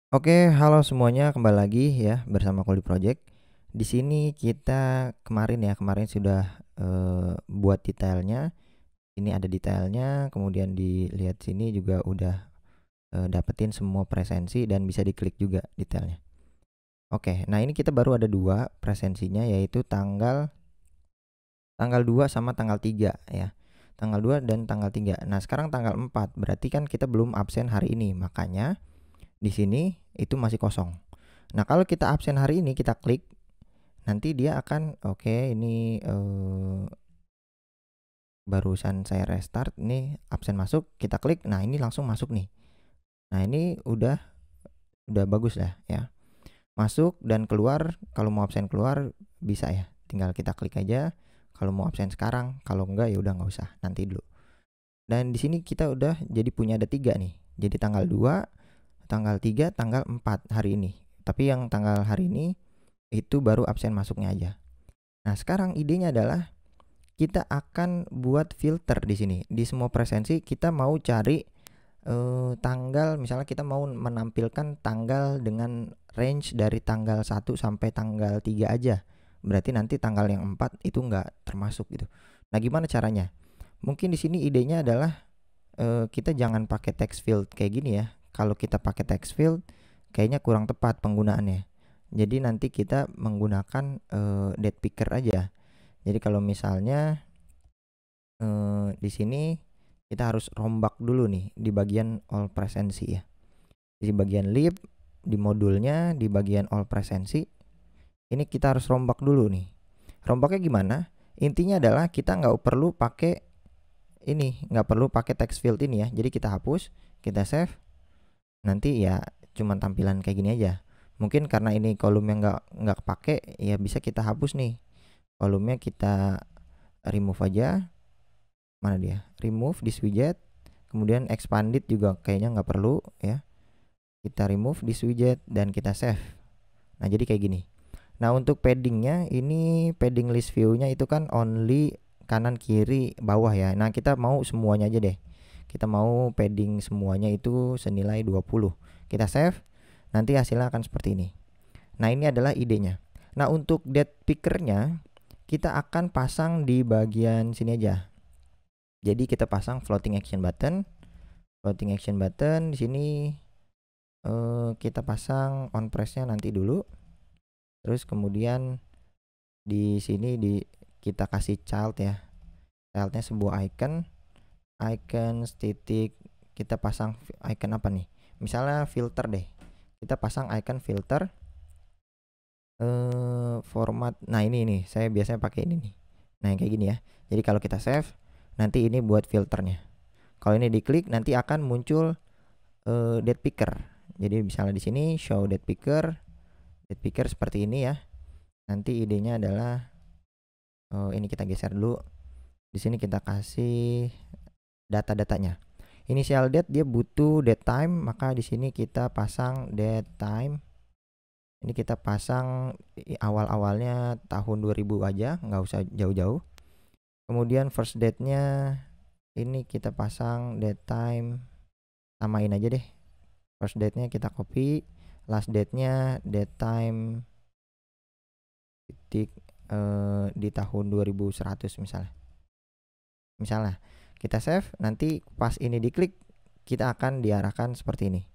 Oke, halo semuanya, kembali lagi ya bersama Koli Project. Di sini kita kemarin sudah buat detailnya. Ini ada detailnya, kemudian dilihat sini juga udah dapetin semua presensi dan bisa diklik juga detailnya. Oke, nah ini kita baru ada dua presensinya, yaitu tanggal 2 sama tanggal 3 ya. Tanggal 2 dan tanggal 3. Nah, sekarang tanggal 4, berarti kan kita belum absen hari ini. Makanya di sini itu masih kosong. Nah, kalau kita absen hari ini, kita klik, nanti dia akan ini barusan saya restart nih, absen masuk, kita klik, nah ini langsung masuk nih. Nah, ini udah bagus lah ya. Masuk dan keluar, kalau mau absen keluar bisa ya. Tinggal kita klik aja kalau mau absen sekarang, kalau enggak ya udah nggak usah, nanti dulu. Dan di sini kita udah jadi punya ada 3 nih. Jadi tanggal 2, tanggal 3, tanggal 4 hari ini. Tapi yang tanggal hari ini itu baru absen masuknya aja. Nah, sekarang idenya adalah kita akan buat filter di sini. Di semua presensi kita mau cari tanggal, misalnya kita mau menampilkan tanggal dengan range dari tanggal 1 sampai tanggal 3 aja. Berarti nanti tanggal yang 4 itu nggak termasuk gitu. Nah, gimana caranya? Mungkin di sini idenya adalah kita jangan pakai text field kayak gini ya. Kalau kita pakai text field kayaknya kurang tepat penggunaannya. Jadi nanti kita menggunakan date picker aja. Jadi kalau misalnya di sini kita harus rombak dulu nih di bagian all presensi ya. Di bagian lib, di modulnya, di bagian all presensi. Ini kita harus rombak dulu nih. Rombaknya gimana? Intinya adalah kita nggak perlu pakai text field ini ya. Jadi kita hapus, kita save. Nanti ya cuman tampilan kayak gini aja. Mungkin karena ini kolomnya nggak pakai, ya bisa kita hapus nih. Kolomnya kita remove aja. Mana dia? Remove this widget. Kemudian expanded juga kayaknya nggak perlu ya. Kita remove this widget dan kita save. Nah, jadi kayak gini. Nah, untuk paddingnya ini padding list view-nya itu kan only kanan kiri bawah ya. Nah, kita mau semuanya aja deh. Kita mau padding semuanya itu senilai 20. Kita save. Nanti hasilnya akan seperti ini. Nah, ini adalah idenya. Nah, untuk date pickernya kita akan pasang di bagian sini aja. Jadi kita pasang floating action button. Floating action button di sini kita pasang on press-nya nanti dulu. Terus kemudian di sini kita kasih child ya. Childnya sebuah icon titik, kita pasang icon apa nih? Misalnya filter deh. Kita pasang icon filter format. Nah, ini saya biasanya pakai ini nih. Nah, yang kayak gini ya. Jadi kalau kita save, nanti ini buat filternya. Kalau ini diklik nanti akan muncul date picker. Jadi misalnya di sini show date picker seperti ini ya. Nanti idenya adalah ini kita geser dulu. Di sini kita kasih data-datanya. Initial date dia butuh date time, maka di sini kita pasang date time. Ini kita pasang awal-awalnya tahun 2000 aja, nggak usah jauh-jauh. Kemudian first date-nya ini kita pasang date time, samain aja deh. First date-nya kita copy, last date-nya date time titik di tahun 2100 misalnya. Kita save, nanti pas ini diklik kita akan diarahkan seperti ini.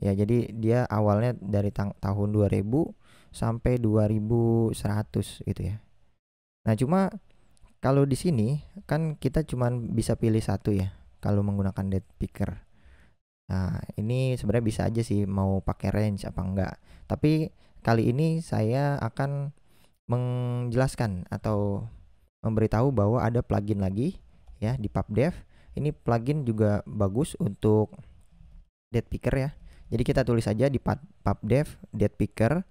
Ya, jadi dia awalnya dari tahun 2000 sampai 2100 gitu ya. Nah, cuma kalau di sini kan kita cuman bisa pilih satu ya kalau menggunakan date picker. Nah, ini sebenarnya bisa aja sih mau pakai range apa enggak. Tapi kali ini saya akan menjelaskan atau memberitahu bahwa ada plugin lagi ya di PubDev. Ini plugin juga bagus untuk date picker ya. Jadi kita tulis aja di PubDev date picker.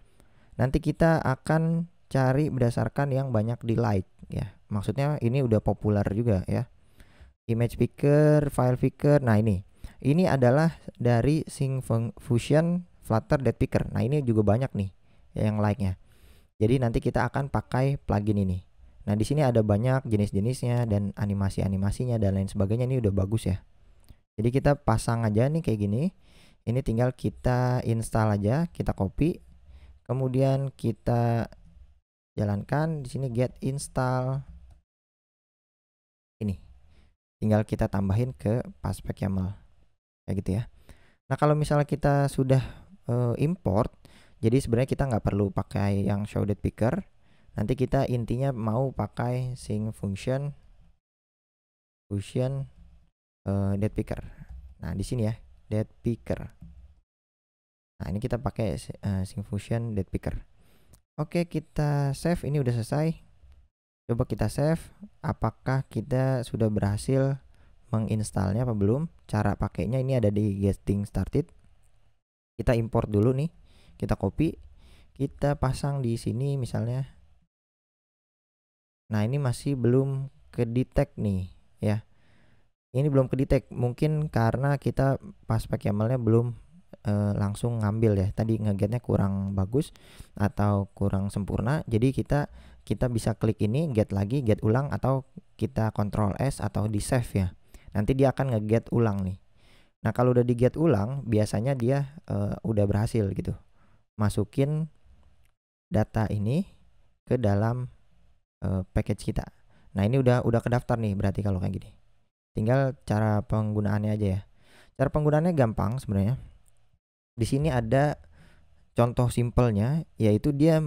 Nanti kita akan cari berdasarkan yang banyak di like ya. Maksudnya ini udah populer juga ya. Image picker, file picker. Nah, ini adalah dari Syncfusion Flutter date picker. Nah, ini juga banyak nih yang like-nya. Jadi nanti kita akan pakai plugin ini. Nah, di sini ada banyak jenis-jenisnya dan animasi-animasinya dan lain sebagainya. Ini udah bagus ya. Jadi kita pasang aja nih kayak gini. Ini tinggal kita install aja, kita copy, kemudian kita jalankan di sini get install. Ini tinggal kita tambahin ke Fastpack YAML kayak gitu ya. Nah, kalau misalnya kita sudah import, jadi sebenarnya kita nggak perlu pakai yang show date picker. Nanti kita intinya mau pakai sync function date picker. Nah, di sini ya, date picker. Nah, ini kita pakai sync function date picker. Oke, kita save. Ini udah selesai. Coba kita save. Apakah kita sudah berhasil menginstalnya apa belum? Cara pakainya ini ada di getting started. Kita import dulu nih. Kita copy. Kita pasang di sini misalnya. Nah, ini masih belum ke detect nih ya. Ini belum ke detect, mungkin karena kita Fastpack YAML-nya belum langsung ngambil ya. Tadi ngegetnya kurang bagus atau kurang sempurna. Jadi kita bisa klik ini, get lagi, get ulang, atau kita Ctrl S atau di save ya. Nanti dia akan ngeget ulang nih. Nah, kalau udah di get ulang, biasanya dia udah berhasil gitu. Masukin data ini ke dalam package kita. Nah, ini udah kedaftar nih berarti kalau kayak gini. Tinggal cara penggunaannya aja ya. Cara penggunaannya gampang sebenarnya. Di sini ada contoh simpelnya, yaitu dia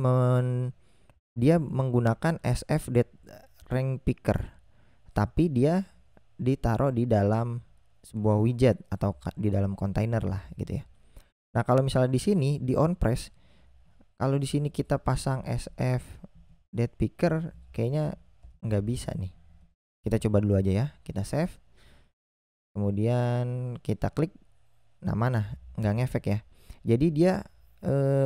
menggunakan SF date rank picker, tapi dia ditaruh di dalam sebuah widget atau di dalam kontainer lah gitu ya. Nah, kalau misalnya di sini di on press, kalau di sini kita pasang SF date picker kayaknya nggak bisa nih. Kita coba dulu aja ya, kita save, kemudian kita klik. Nah, mana nggak ngefek ya. Jadi dia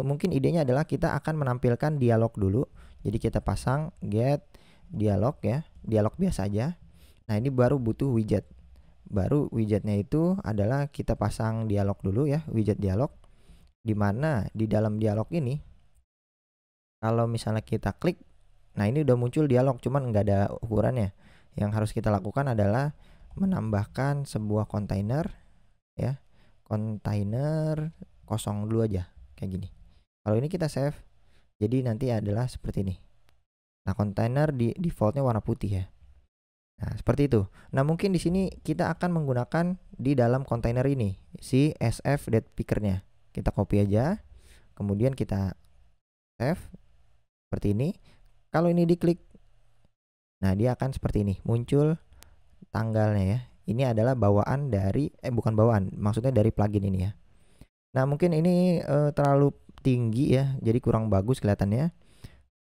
mungkin idenya adalah kita akan menampilkan dialog dulu. Jadi kita pasang get dialog ya, dialog biasa aja. Nah, ini baru butuh widget. Baru widgetnya itu adalah kita pasang dialog dulu ya, widget dialog. Dimana di dalam dialog ini kalau misalnya kita klik, nah ini udah muncul dialog, cuman nggak ada ukurannya. Yang harus kita lakukan adalah menambahkan sebuah kontainer ya, kontainer kosong dulu aja kayak gini. Kalau ini kita save, jadi nanti adalah seperti ini. Nah, kontainer di defaultnya warna putih ya. Nah, seperti itu. Nah, mungkin di sini kita akan menggunakan di dalam kontainer ini si SF date pickernya. Kita copy aja, kemudian kita save seperti ini. Kalau ini diklik, nah dia akan seperti ini, muncul tanggalnya ya. Ini adalah bawaan dari bukan bawaan, maksudnya dari plugin ini ya. Nah, mungkin ini terlalu tinggi ya, jadi kurang bagus kelihatannya.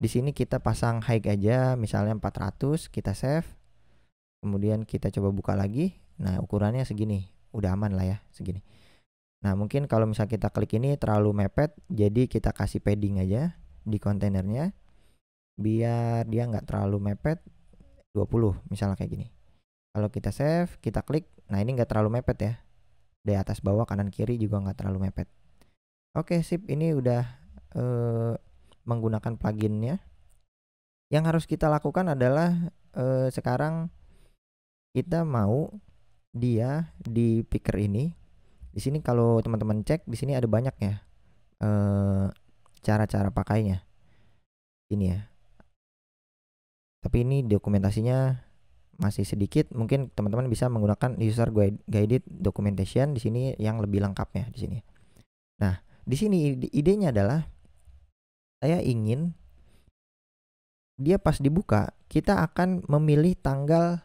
Di sini kita pasang height aja, misalnya 400, kita save. Kemudian kita coba buka lagi. Nah, ukurannya segini, udah aman lah ya, segini. Nah, mungkin kalau misal kita klik ini terlalu mepet, jadi kita kasih padding aja di kontainernya, biar dia nggak terlalu mepet, 20 misalnya kayak gini. Kalau kita save, kita klik, nah ini nggak terlalu mepet ya. Dari atas bawah kanan kiri juga nggak terlalu mepet. Oke, sip, ini udah menggunakan pluginnya. Yang harus kita lakukan adalah sekarang kita mau dia di picker ini. Di sini kalau teman-teman cek, di sini ada banyak ya cara-cara pakainya. Ini ya. Tapi ini dokumentasinya masih sedikit, mungkin teman-teman bisa menggunakan user guided documentation di sini yang lebih lengkapnya di sini. Nah, di sini idenya adalah saya ingin dia pas dibuka kita akan memilih tanggal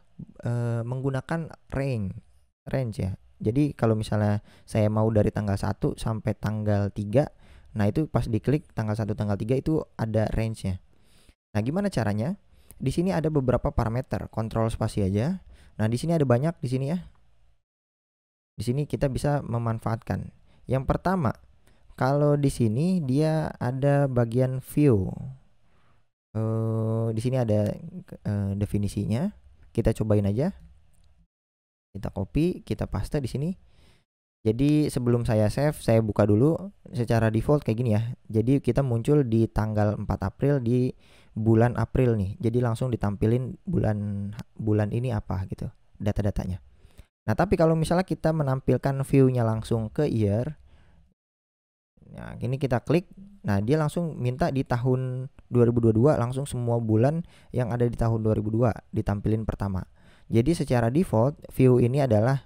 menggunakan range ya. Jadi kalau misalnya saya mau dari tanggal 1 sampai tanggal 3, nah itu pas diklik tanggal 1 tanggal 3 itu ada range-nya. Nah, gimana caranya? Di sini ada beberapa parameter, kontrol spasi aja. Nah, di sini ada banyak di sini ya. Di sini kita bisa memanfaatkan. Yang pertama, kalau di sini dia ada bagian view. Di sini ada definisinya. Kita cobain aja. Kita copy, kita paste di sini. Jadi sebelum saya save, saya buka dulu secara default kayak gini ya. Jadi kita muncul di tanggal 4 April di bulan April nih. Jadi langsung ditampilin bulan ini apa gitu, data-datanya. Nah, tapi kalau misalnya kita menampilkan view-nya langsung ke year, Nah, ini kita klik. Nah, dia langsung minta di tahun 2022 langsung semua bulan yang ada di tahun 2002 ditampilin pertama. Jadi secara default view ini adalah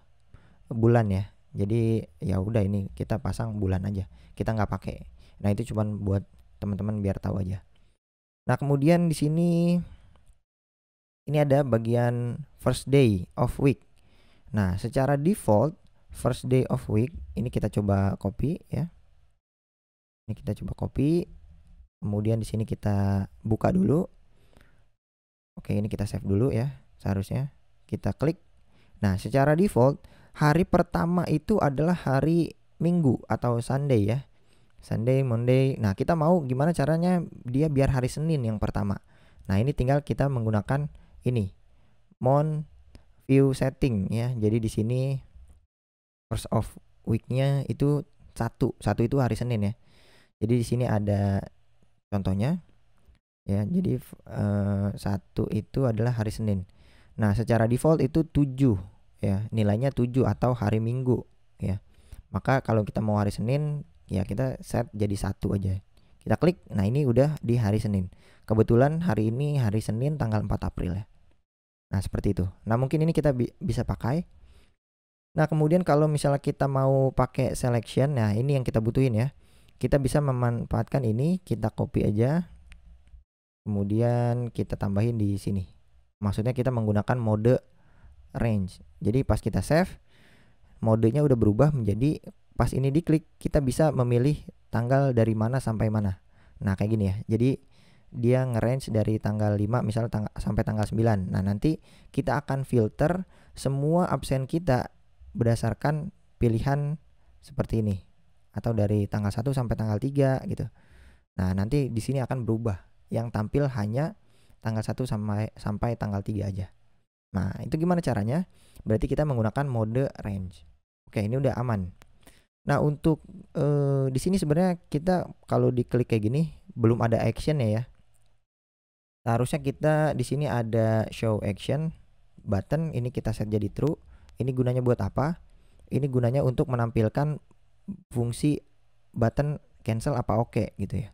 bulan ya. Jadi ya udah ini kita pasang bulan aja. Kita nggak pakai. Nah, itu cuman buat teman-teman biar tahu aja. Nah, kemudian di sini ini ada bagian first day of week. Nah, secara default first day of week ini kita coba copy ya. Ini kita coba copy. Kemudian di sini kita buka dulu. Oke, ini kita save dulu ya. Seharusnya kita klik. Nah, secara default hari pertama itu adalah hari Minggu atau Sunday ya. Sunday, Monday. Nah, kita mau gimana caranya dia biar hari Senin yang pertama. Nah, ini tinggal kita menggunakan ini month view setting ya. Jadi di sini first of week-nya itu satu itu hari Senin ya. Jadi di sini ada contohnya ya. Jadi satu itu adalah hari Senin. Nah, secara default itu 7 ya. Nilainya 7 atau hari Minggu ya. Maka kalau kita mau hari Senin ya kita set jadi 1 aja. Kita klik. Nah, ini udah di hari Senin. Kebetulan hari ini hari Senin tanggal 4 April ya. Nah, seperti itu. Nah, mungkin ini kita bisa pakai. Nah, kemudian kalau misalnya kita mau pakai selection, nah ini yang kita butuhin ya. Kita bisa memanfaatkan ini, kita copy aja. Kemudian kita tambahin di sini. Maksudnya kita menggunakan mode range. Jadi pas kita save, modenya udah berubah menjadi pas ini diklik kita bisa memilih tanggal dari mana sampai mana. Nah, kayak gini ya. Jadi dia nge-range dari tanggal 5 misalnya sampai tanggal 9. Nah, nanti kita akan filter semua absen kita berdasarkan pilihan seperti ini. Atau dari tanggal 1 sampai tanggal 3 gitu. Nah, nanti di sini akan berubah. Yang tampil hanya tanggal 1 sampai tanggal 3 aja. Nah, itu gimana caranya? Berarti kita menggunakan mode range. Oke, ini udah aman. Nah, untuk di sini sebenarnya kita kalau diklik kayak gini belum ada action ya. Seharusnya kita di sini ada show action button, ini kita set jadi true. Ini gunanya buat apa? Ini gunanya untuk menampilkan fungsi button cancel apa oke gitu ya.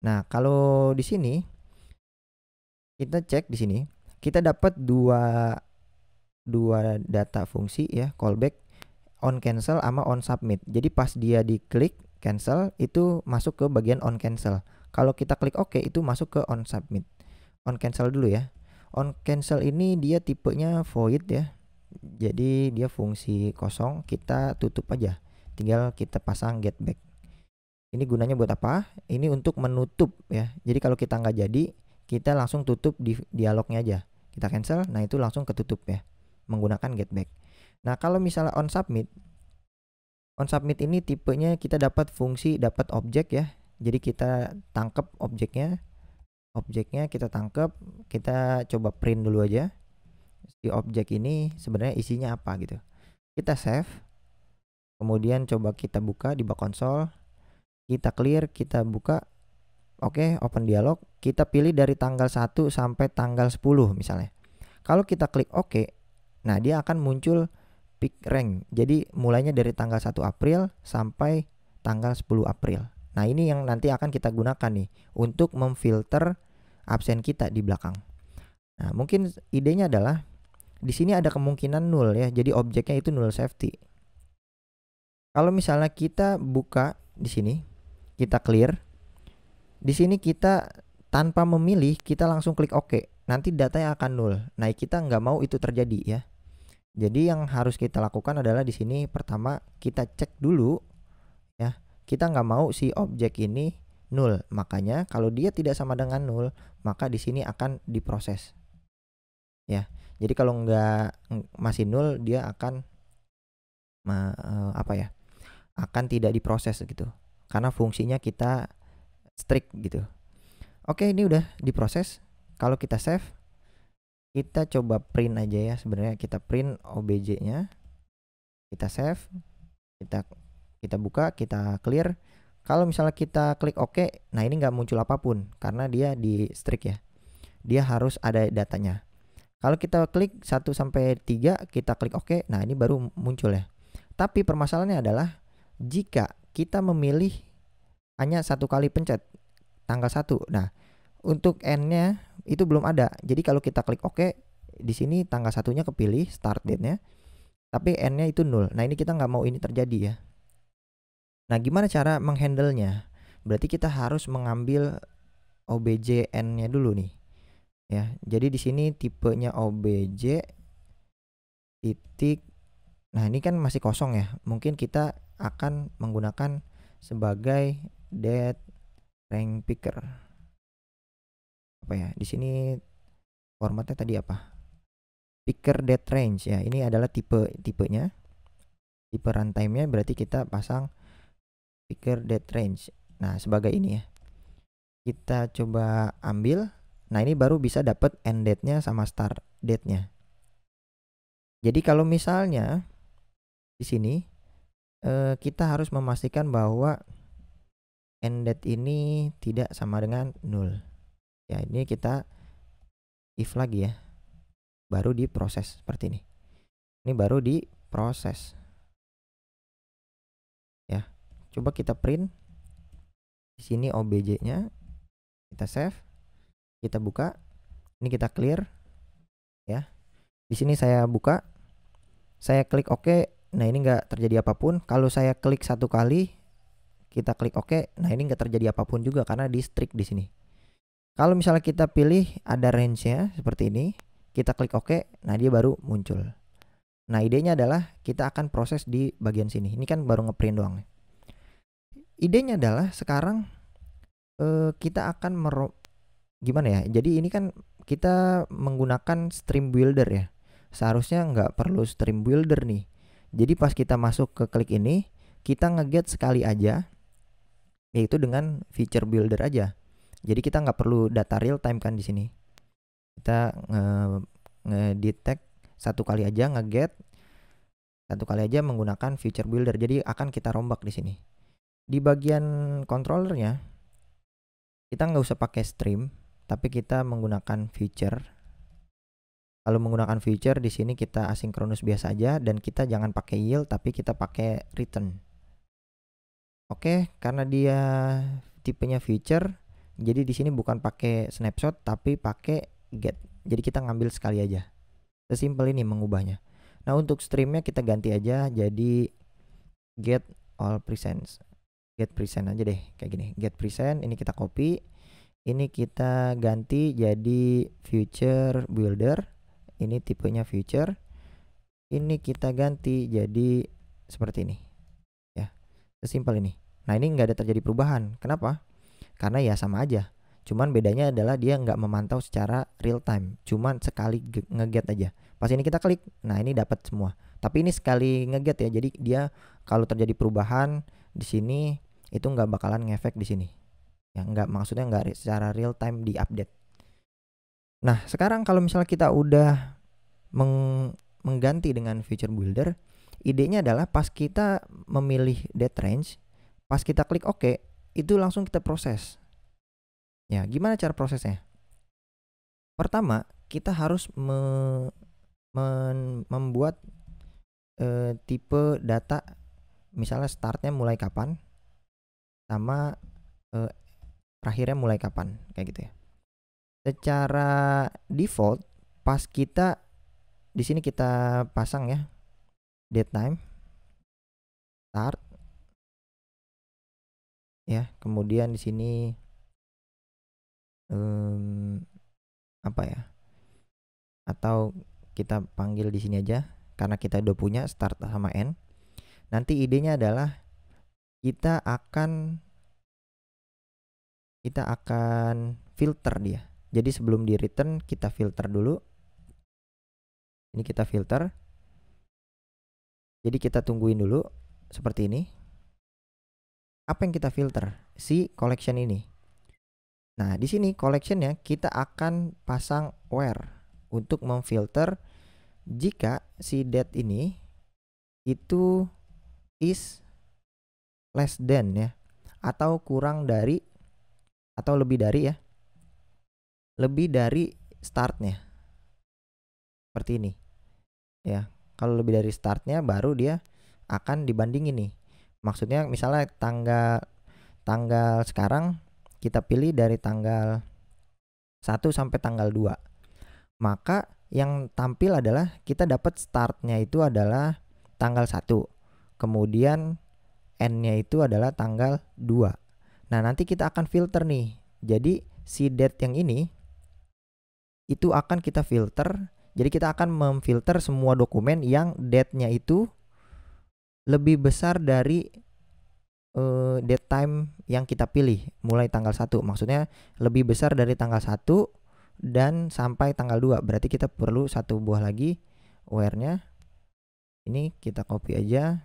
Nah, kalau di sini kita cek di sini, kita dapat dua data fungsi ya, callback on cancel sama on submit. Jadi pas dia diklik cancel itu masuk ke bagian on cancel. Kalau kita klik oke itu masuk ke on submit. On cancel dulu ya. On cancel ini dia tipenya void ya. Jadi dia fungsi kosong, kita tutup aja. Tinggal kita pasang get back. Ini gunanya buat apa? Ini untuk menutup ya. Jadi kalau kita nggak jadi, kita langsung tutup di dialognya aja. Kita cancel, nah itu langsung ketutup ya. Menggunakan get back. Nah, kalau misalnya on submit ini tipenya kita dapat fungsi dapat objek ya. Jadi kita tangkap objeknya kita tangkap, kita coba print dulu aja. Si objek ini sebenarnya isinya apa gitu. Kita save. Kemudian coba kita buka di bak konsol. Kita clear, kita buka. Oke, open dialog. Kita pilih dari tanggal 1 sampai tanggal 10 misalnya. Kalau kita klik oke, nah dia akan muncul pick rank. Jadi mulainya dari tanggal 1 April sampai tanggal 10 April. Nah, ini yang nanti akan kita gunakan nih untuk memfilter absen kita di belakang. Nah, mungkin idenya adalah di sini ada kemungkinan null ya. Jadi objeknya itu null safety. Kalau misalnya kita buka di sini, kita clear. Di sini kita tanpa memilih, kita langsung klik OK. Nanti datanya akan null. Nah, kita nggak mau itu terjadi ya. Jadi yang harus kita lakukan adalah di sini pertama kita cek dulu ya. Kita nggak mau si objek ini null. Makanya kalau dia tidak sama dengan null, maka di sini akan diproses. Ya. Jadi kalau nggak masih null, dia akan akan tidak diproses gitu. Karena fungsinya kita strict gitu. Oke, ini udah diproses. Kalau kita save, kita coba print aja ya. Sebenarnya kita print obj-nya. Kita save. Kita buka, kita clear. Kalau misalnya kita klik OK, nah ini nggak muncul apapun karena dia di strict ya. Dia harus ada datanya. Kalau kita klik 1 sampai 3, kita klik OK, nah ini baru muncul ya. Tapi permasalahannya adalah jika kita memilih hanya satu kali pencet tanggal 1. Nah, untuk N-nya itu belum ada. Jadi kalau kita klik OK, di sini tanggal 1-nya kepilih start date-nya, tapi N-nya itu 0. Nah, ini kita nggak mau ini terjadi ya. Nah, gimana cara menghandle-nya? Berarti kita harus mengambil OBJ N-nya dulu nih. Ya, jadi di sini tipenya OBJ titik. Nah, ini kan masih kosong ya. Mungkin kita akan menggunakan sebagai date range picker. Apa ya? Di sini formatnya tadi apa? Picker date range ya. Ini adalah tipenya. Tipe runtime-nya berarti kita pasang picker date range. Nah, sebagai ini ya. Kita coba ambil. Nah, ini baru bisa dapat end date-nya sama start date-nya. Jadi kalau misalnya di sini kita harus memastikan bahwa end date ini tidak sama dengan 0. Ya, ini kita if lagi ya. Baru diproses seperti ini. Ini baru diproses. Ya. Coba kita print. Di sini OBJ-nya. Kita save. Kita buka. Ini kita clear. Ya. Di sini saya buka. Saya klik OK. Nah, ini nggak terjadi apapun. Kalau saya klik satu kali, kita klik OK. Nah, ini nggak terjadi apapun juga karena di strict di sini. Kalau misalnya kita pilih ada range-nya seperti ini, kita klik OK, nah dia baru muncul. Nah, idenya adalah kita akan proses di bagian sini. Ini kan baru ngeprint doang. Idenya adalah sekarang kita akan gimana ya? Jadi ini kan kita menggunakan stream builder ya. Seharusnya nggak perlu stream builder nih. Jadi pas kita masuk ke klik ini, kita nge-get sekali aja, yaitu dengan feature builder aja. Jadi kita nggak perlu data real time kan di sini. Kita ngedetect satu kali aja, nge-get satu kali aja menggunakan feature builder. Jadi akan kita rombak di sini. Di bagian controllernya kita nggak usah pakai stream, tapi kita menggunakan feature. Kalau menggunakan feature di sini kita asinkronus biasa aja dan kita jangan pakai yield tapi kita pakai return. Oke, karena dia tipenya feature, jadi di sini bukan pakai snapshot tapi pakai get. Jadi kita ngambil sekali aja. Sesimpel ini mengubahnya. Nah, untuk streamnya kita ganti aja jadi get all presents. Get present aja deh kayak gini. Get present, ini kita copy. Ini kita ganti jadi future builder. Ini tipenya future. Ini kita ganti jadi seperti ini. Ya, sesimpel ini. Nah, ini nggak ada terjadi perubahan. Kenapa? Karena ya sama aja. Cuman bedanya adalah dia nggak memantau secara real time. Cuman sekali nge-get aja. Pas ini kita klik, nah ini dapat semua. Tapi ini sekali nge-get ya. Jadi dia kalau terjadi perubahan di sini itu nggak bakalan ngefek di sini. Ya nggak, maksudnya nggak secara real time di update. Nah, sekarang kalau misalnya kita udah mengganti dengan feature builder, idenya adalah pas kita memilih date range, pas kita klik OK, itu langsung kita proses. Ya, gimana cara prosesnya? Pertama, kita harus membuat tipe data, misalnya startnya mulai kapan, sama terakhirnya mulai kapan, kayak gitu ya. Secara default, pas kita di sini kita pasang ya date time, start, ya. Kemudian di sini apa ya? Atau kita panggil di sini aja karena kita udah punya start sama end. Nanti idenya adalah kita akan filter dia. Jadi sebelum di return kita filter dulu. Ini kita filter. Jadi kita tungguin dulu seperti ini. Apa yang kita filter? Si collection ini. Nah, di sini collectionnya kita akan pasang where untuk memfilter jika si date ini itu is less than ya, atau kurang dari atau lebih dari ya, lebih dari startnya seperti ini ya. Kalau lebih dari startnya baru dia akan dibandingin nih. Maksudnya misalnya tanggal sekarang kita pilih dari tanggal 1 sampai tanggal 2. Maka yang tampil adalah kita dapat startnya itu adalah tanggal 1. Kemudian N-nya itu adalah tanggal 2. Nah, nanti kita akan filter nih. Jadi si date yang ini itu akan kita filter. Jadi kita akan memfilter semua dokumen yang date-nya itu lebih besar dari date time yang kita pilih mulai tanggal 1. Maksudnya lebih besar dari tanggal 1 dan sampai tanggal 2. Berarti kita perlu satu buah lagi where-nya. Ini kita copy aja.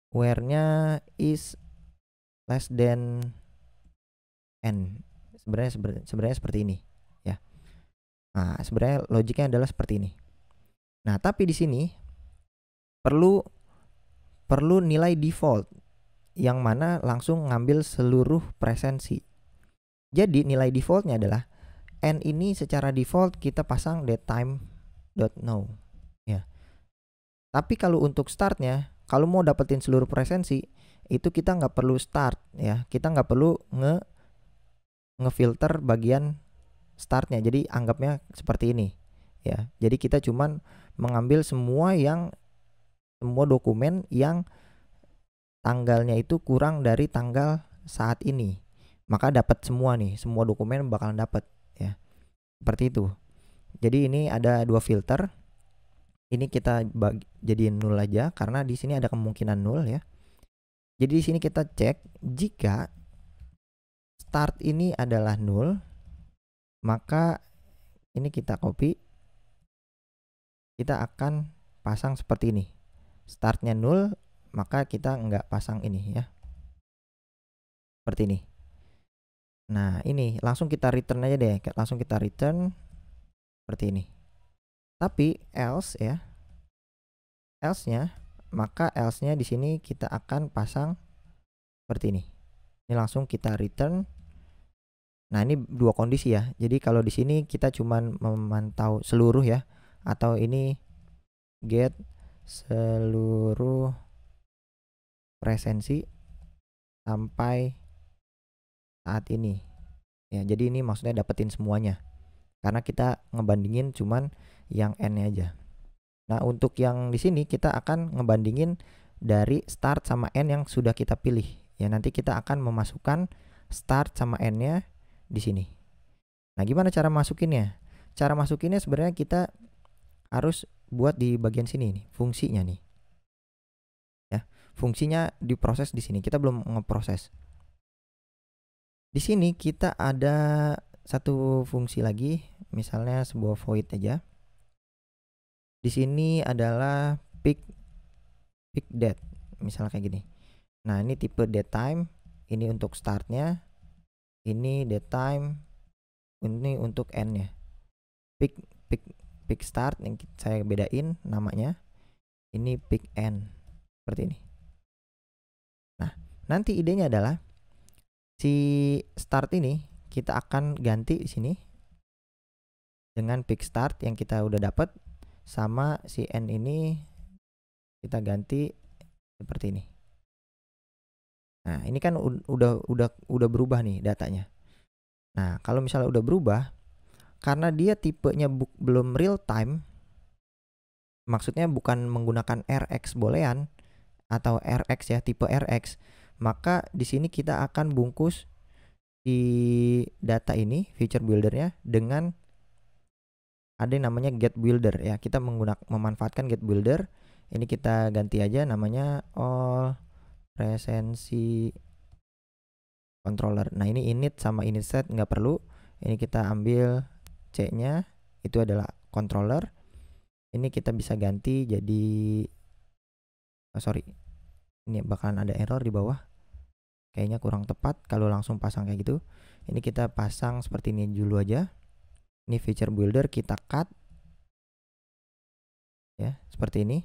Where-nya is less than n. Sebenarnya seperti ini ya. Nah, sebenarnya logiknya adalah seperti ini. Nah, tapi di sini perlu nilai default yang mana langsung ngambil seluruh presensi. Jadi nilai defaultnya adalah n ini secara default kita pasang datetime.no ya. Tapi kalau untuk startnya, kalau mau dapetin seluruh presensi itu kita nggak perlu start ya. Kita nggak perlu ngefilter bagian startnya. Jadi anggapnya seperti ini ya. Jadi kita cuman mengambil semua dokumen yang tanggalnya itu kurang dari tanggal saat ini, maka dapat semua nih, semua dokumen bakalan dapat ya, seperti itu. Jadi ini ada dua filter. Ini kita jadiin nol aja karena di sini ada kemungkinan nol ya. Jadi di sini kita cek jika start ini adalah nol, maka ini kita copy, kita akan pasang seperti ini. Startnya nol, maka kita nggak pasang ini ya, seperti ini. Nah, ini langsung kita return aja deh, langsung kita return seperti ini. Tapi else ya, else-nya, maka else-nya di sini kita akan pasang seperti ini. Ini langsung kita return. Nah, ini dua kondisi ya. Jadi kalau di sini kita cuman memantau seluruh ya, atau ini get seluruh presensi sampai saat ini ya. Jadi ini maksudnya dapetin semuanya karena kita ngebandingin cuman yang n-nya aja. Nah, untuk yang di sini kita akan ngebandingin dari start sama n yang sudah kita pilih ya. Nanti kita akan memasukkan start sama n-nya di sini. Nah, gimana cara masukinnya? Cara masukinnya sebenarnya kita harus buat di bagian sini nih, fungsinya nih. Fungsinya diproses di sini. Kita belum ngeproses. Di sini kita ada satu fungsi lagi, misalnya sebuah void aja. Di sini adalah pick date, misalnya kayak gini. Nah, ini tipe date time, ini untuk startnya, ini date time, ini untuk end-nya. Pick start yang saya bedain namanya. Ini pick end, seperti ini. Nanti idenya adalah si start ini kita akan ganti di sini dengan pick start yang kita udah dapat, sama si n ini kita ganti seperti ini. Nah, ini kan udah berubah nih datanya. Nah, kalau misalnya udah berubah, karena dia tipenya belum real time, maksudnya bukan menggunakan RX boolean atau RX ya, tipe RX, maka di sini kita akan bungkus di data ini feature buildernya dengan ada yang namanya get builder ya. Kita memanfaatkan get builder. Ini kita ganti aja namanya all presensi controller. Nah, ini init sama init set nggak perlu. Ini kita ambil C-nya, itu adalah controller. Ini kita bisa ganti jadi ini bakalan ada error di bawah, kayaknya kurang tepat kalau langsung pasang kayak gitu. Ini kita pasang seperti ini dulu aja. Ini feature builder kita cut ya, seperti ini.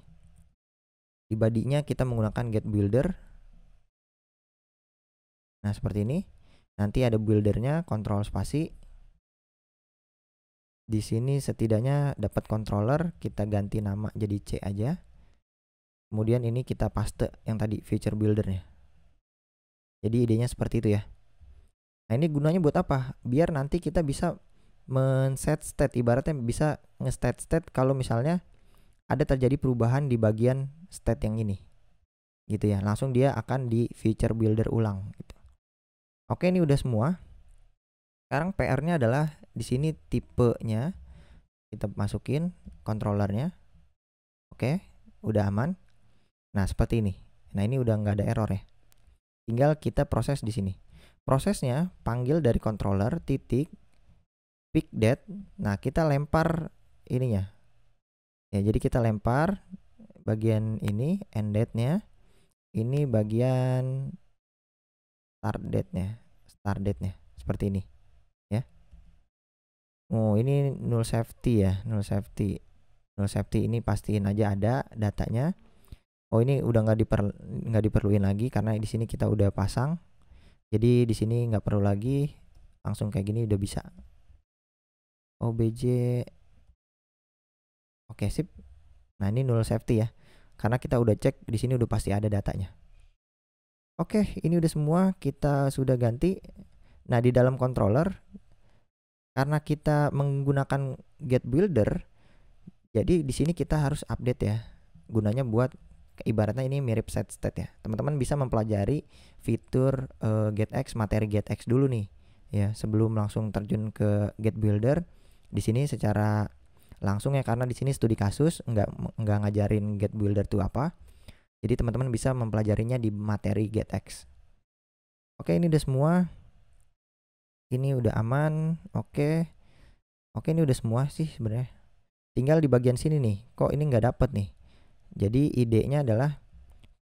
Di body-nya kita menggunakan get builder. Nah, seperti ini. Nanti ada buildernya, kontrol spasi. Di sini setidaknya dapat controller, kita ganti nama jadi C aja. Kemudian ini kita paste yang tadi feature buildernya. Jadi idenya seperti itu ya. Nah, ini gunanya buat apa? Biar nanti kita bisa men-set state, ibaratnya bisa nge-state kalau misalnya ada terjadi perubahan di bagian state yang ini. Gitu ya. Langsung dia akan di feature builder ulang gitu. Oke, ini udah semua. Sekarang PR-nya adalah di sini tipenya kita masukin controllernya. Oke, udah aman. Nah, seperti ini. Nah, ini udah nggak ada error ya. Tinggal kita proses di sini. Prosesnya panggil dari controller titik pick date. Nah, kita lempar ininya. Ya, jadi kita lempar bagian ini end date-nya. Ini bagian start date-nya. Start date-nya seperti ini, ya. Oh, ini null safety ya, null safety. Null safety ini pastiin aja ada datanya. Oh, ini udah nggak diperluin lagi karena di sini kita udah pasang. Jadi di sini nggak perlu lagi, langsung kayak gini udah bisa. OBJ. Oke, sip. Nah, ini null safety ya. Karena kita udah cek di sini udah pasti ada datanya. Oke, ini udah semua kita sudah ganti. Nah, di dalam controller karena kita menggunakan get builder, jadi di sini kita harus update ya. Gunanya buat ibaratnya ini mirip set state ya. Teman-teman bisa mempelajari fitur getX, materi getX dulu nih ya, sebelum langsung terjun ke get builder. Di sini secara langsung ya, karena di sini studi kasus, nggak ngajarin get builder itu apa. Jadi teman-teman bisa mempelajarinya di materi getX. Oke, ini udah semua. Ini udah aman. Oke, ini udah semua sih sebenarnya. Tinggal di bagian sini nih, kok ini nggak dapet nih. Jadi idenya adalah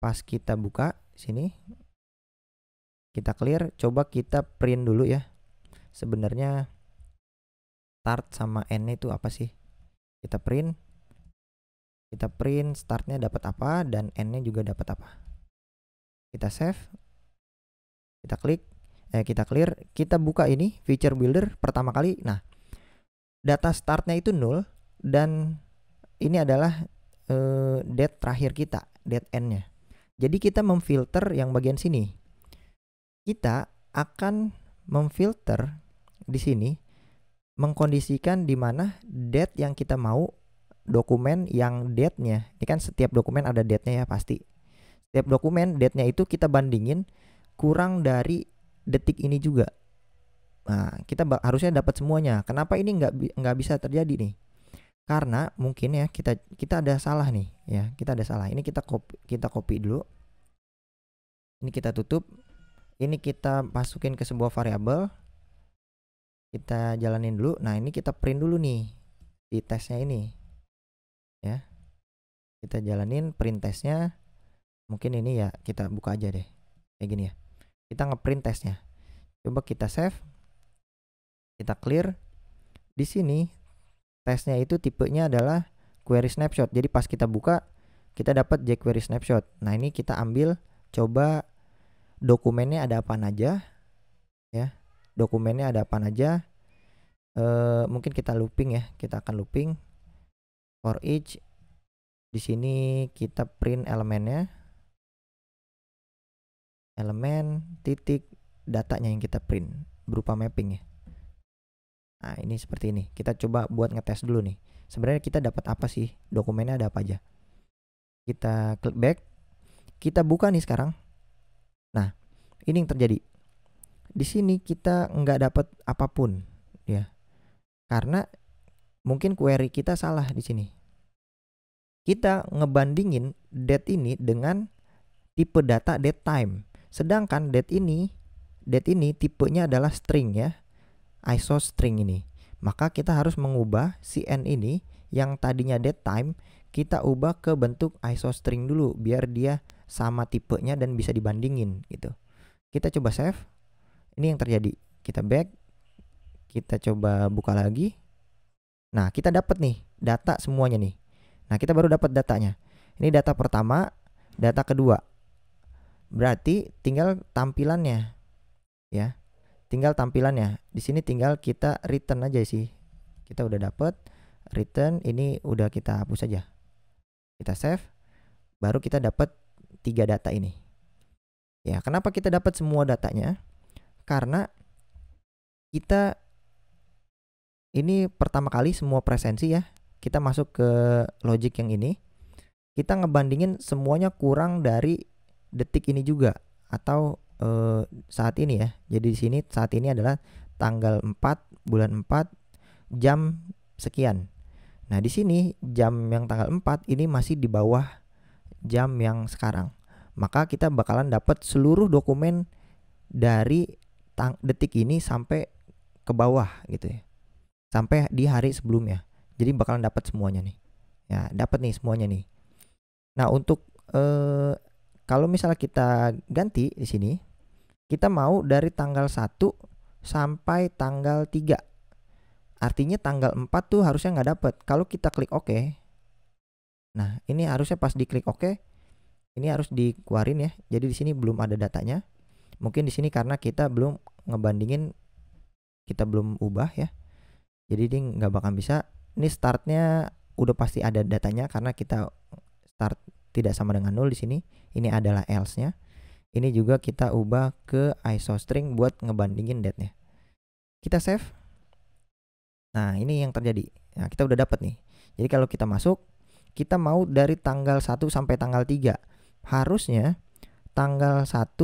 pas kita buka sini, kita clear, coba kita print dulu ya. Sebenarnya start sama end itu apa sih? Kita print startnya dapat apa dan endnya juga dapat apa. Kita save, kita klik, kita clear, kita buka ini feature builder pertama kali. Nah, data startnya itu 0 dan ini adalah date terakhir kita, date endnya. Jadi kita memfilter yang bagian sini. Kita akan memfilter di sini, mengkondisikan di mana date yang kita mau, dokumen yang date-nya. Ini kan setiap dokumen ada date-nya ya pasti. Setiap dokumen date-nya itu kita bandingin kurang dari detik ini juga. Nah, kita harusnya dapat semuanya. Kenapa ini nggak bisa terjadi nih? Karena mungkin ya kita ada salah nih ya, kita ada salah. Ini kita copy dulu. Ini kita tutup. Ini kita masukin ke sebuah variabel. Kita jalanin dulu. Nah, ini kita print dulu nih di tesnya ini. Ya. Kita jalanin print tesnya. Mungkin ini ya kita buka aja deh. Kayak gini ya. Kita ngeprint tesnya. Coba kita save. Kita clear. Di sini tesnya itu tipenya adalah query snapshot. Jadi pas kita buka, kita dapat jQuery snapshot. Nah, ini kita ambil, coba dokumennya ada apa aja ya. Dokumennya ada apa aja. Mungkin kita looping ya. Kita akan looping for each. Di sini kita print elemennya. Elemen titik datanya yang kita print berupa mapping ya. Nah, ini seperti ini. Kita coba buat ngetes dulu nih. Sebenarnya kita dapat apa sih? Dokumennya ada apa aja? Kita klik back. Kita buka nih sekarang. Nah, ini yang terjadi. Di sini kita nggak dapat apapun ya. Karena mungkin query kita salah di sini. Kita ngebandingin date ini dengan tipe data date time. Sedangkan date ini tipenya adalah string ya. ISO string ini. Maka kita harus mengubah si n ini yang tadinya date time, kita ubah ke bentuk ISO string dulu biar dia sama tipenya dan bisa dibandingin gitu. Kita coba save. Ini yang terjadi. Kita back. Kita coba buka lagi. Nah, kita dapat nih data semuanya nih. Nah, kita baru dapat datanya. Ini data pertama, data kedua. Berarti tinggal tampilannya ya. Tinggal tampilannya. Di sini tinggal kita return aja sih. Kita udah dapat return, ini udah kita hapus aja. Kita save. Baru kita dapat 3 data ini. Ya, kenapa kita dapat semua datanya? Karena kita ini pertama kali semua presensi ya. Kita masuk ke logic yang ini. Kita ngebandingin semuanya kurang dari detik ini juga atau saat ini ya. Jadi di sini saat ini adalah tanggal 4 bulan 4 jam sekian. Nah, di sini jam yang tanggal 4 ini masih di bawah jam yang sekarang. Maka kita bakalan dapat seluruh dokumen dari detik ini sampai ke bawah gitu ya. Sampai di hari sebelumnya. Jadi bakalan dapat semuanya nih. Ya, dapat nih semuanya nih. Nah, untuk kalau misalnya kita ganti di sini, kita mau dari tanggal 1 sampai tanggal 3. Artinya tanggal 4 tuh harusnya nggak dapat. Kalau kita klik OK. Nah, ini harusnya pas diklik OK, ini harus dikeluarin ya. Jadi di sini belum ada datanya. Mungkin di sini karena kita belum ngebandingin, kita belum ubah ya. Jadi ini nggak bakal bisa. Ini startnya udah pasti ada datanya karena kita start tidak sama dengan 0 di sini. Ini adalah else-nya. Ini juga kita ubah ke isostring buat ngebandingin date-nya. Kita save. Nah, ini yang terjadi. Nah, kita udah dapat nih. Jadi kalau kita masuk, kita mau dari tanggal 1 sampai tanggal 3. Harusnya tanggal 1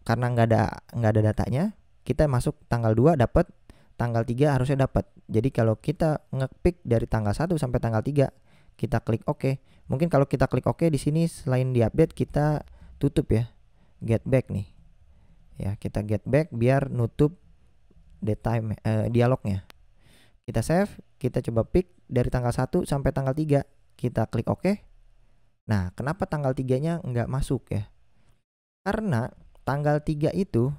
karena nggak ada datanya, kita masuk tanggal 2 dapat, tanggal 3 harusnya dapat. Jadi kalau kita ngepick dari tanggal 1 sampai tanggal 3, kita klik OK. Mungkin kalau kita klik OK di sini selain diupdate kita tutup ya. Get back nih. Ya, kita get back biar nutup daytime dialognya. Kita save, kita coba pick dari tanggal 1 sampai tanggal 3. Kita klik OK. Nah, kenapa tanggal 3-nya nggak masuk ya? Karena tanggal 3 itu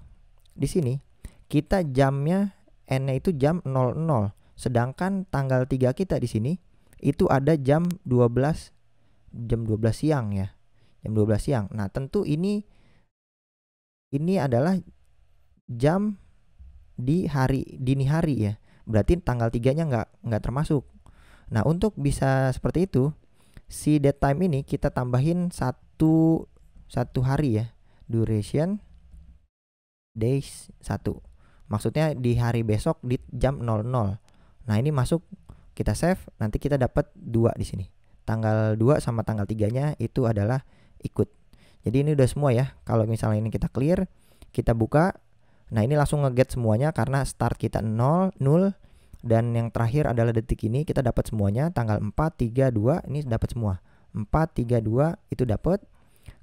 di sini kita jamnya N-nya itu jam 00. Sedangkan tanggal 3 kita di sini itu ada jam 12 siang ya. Jam 12 siang. Nah, tentu ini adalah jam di dini hari ya. Berarti tanggal 3-nya nggak termasuk. Nah, untuk bisa seperti itu, si date time ini kita tambahin satu hari ya. Duration days 1. Maksudnya di hari besok di jam 00. Nah, ini masuk, kita save, nanti kita dapat 2 di sini. Tanggal 2 sama tanggal 3-nya itu adalah ikut. Jadi ini udah semua ya. Kalau misalnya ini kita clear, kita buka. Nah, ini langsung nge-get semuanya karena start kita 0 dan yang terakhir adalah detik ini kita dapat semuanya. Tanggal 4, 3, 2 ini dapat semua. 4, 3, 2 itu dapat.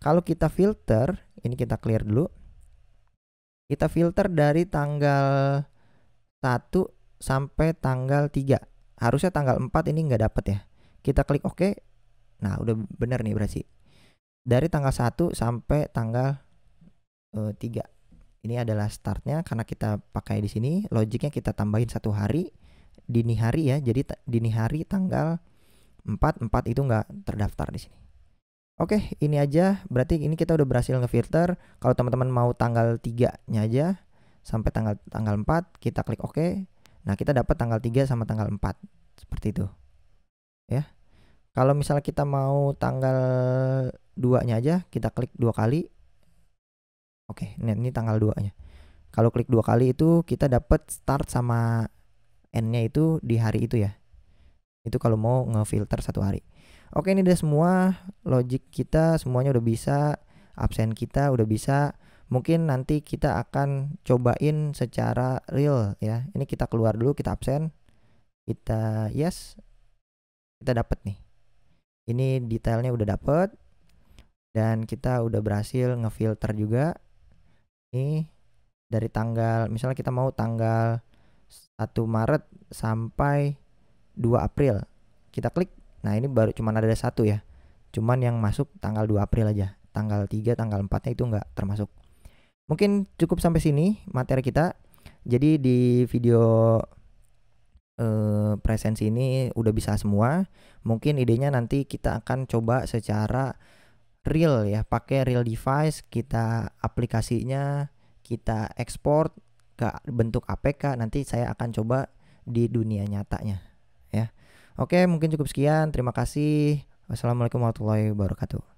Kalau kita filter, ini kita clear dulu. Kita filter dari tanggal 1 sampai tanggal 3. Harusnya tanggal 4 ini nggak dapat ya. Kita klik OK. Nah, udah bener nih berarti. Dari tanggal 1 sampai tanggal 3. Ini adalah startnya karena kita pakai di sini. Logiknya kita tambahin 1 hari. Dini hari ya. Jadi dini hari tanggal 4 itu nggak terdaftar di sini. Oke, ini aja. Berarti ini kita udah berhasil ngefilter. Kalau teman-teman mau tanggal 3-nya aja sampai tanggal 4, kita klik OK. Nah, kita dapat tanggal 3 sama tanggal 4. Seperti itu. Ya. Kalau misalnya kita mau tanggal 2-nya aja, kita klik 2 kali. Oke, ini tanggal 2-nya. Kalau klik 2 kali itu kita dapat start sama N-nya itu di hari itu ya. Itu kalau mau ngefilter 1 hari. Oke, ini udah semua. Logic kita semuanya udah bisa. Absen kita udah bisa. Mungkin nanti kita akan cobain secara real ya. Ini kita keluar dulu, kita absen. Kita yes. Kita dapat nih. Ini detailnya udah dapet. Dan kita udah berhasil ngefilter juga. Ini dari tanggal, misalnya kita mau tanggal 1 Maret sampai 2 April. Kita klik. Nah, ini baru cuman ada 1 ya. Cuman yang masuk tanggal 2 April aja. Tanggal 3, tanggal 4-nya itu nggak termasuk. Mungkin cukup sampai sini materi kita. Jadi di video presensi ini udah bisa semua. Mungkin idenya nanti kita akan coba secara real ya, pakai real device, kita aplikasinya kita ekspor ke bentuk APK. Nanti saya akan coba di dunia nyatanya ya. Oke, mungkin cukup sekian. Terima kasih. Wassalamualaikum warahmatullahi wabarakatuh.